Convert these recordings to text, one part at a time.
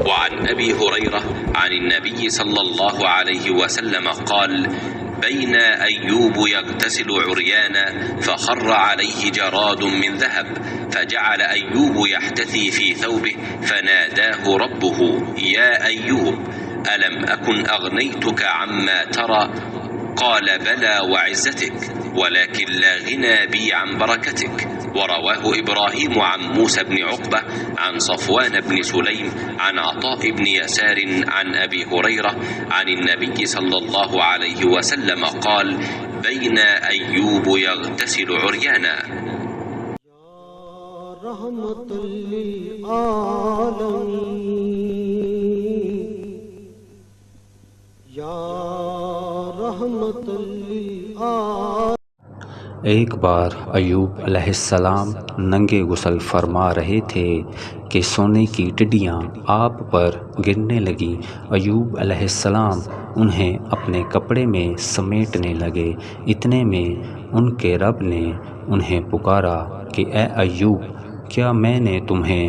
One अबी हुरैरा अन नबी सल्लल्लाहु अलैहि वसल्लम क़ाल बैन अय्यूब यग़तसिलु उर्याना फ़ख़र्र अलैहि जरादुन मिन ज़हब फ़जअल अय्यूब यहतथी फ़ी थौबिहि फ़नादाहु रब्बुहु या अय्यूब अलम अकुन अग़नयतुक अम्मा तरा क़ाल बला वइज़्ज़तिक वलाकिन ला गिना बी अन बरकतिक। वरवाहु इब्राहीम अन मूसा ब्न उक़बा अन सफ़वान ब्न सुलैम अन अताअ ब्न यसार अन अबी हुरैरा अन नबी सल्लल्लाहु अलैहि वसल्लम क़ाल बैन अय्यूब यग़तसिलु उर्याना। रहमतुल लिल आलमीन या रहमतुल लिल आलमीन। एक बार अय्यूब अलैहिस्सलाम नंगे गुस्ल फरमा रहे थे कि सोने की टिड्डियाँ आप पर गिरने लगीं। अय्यूब अलैहिस्सलाम उन्हें अपने कपड़े में समेटने लगे। इतने में उनके रब ने उन्हें पुकारा कि ए अय्यूब, क्या मैंने तुम्हें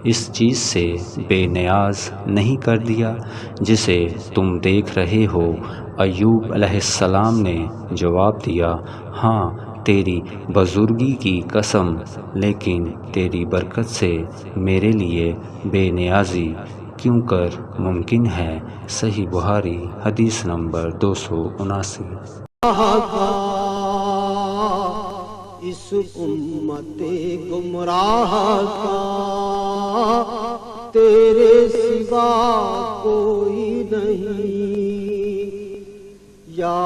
इस चीज़ से बेनियाज नहीं कर दिया जिसे तुम देख रहे हो? अय्यूब अलैहिस्सलाम ने जवाब दिया, हाँ, तेरी बुजुर्गी की कसम, लेकिन तेरी बरकत से मेरे लिए बेनियाजी क्यों कर मुमकिन है। सही बुखारी हदीस नंबर 279। इस उम्मते गुमराह का तेरे सिवा कोई नहीं या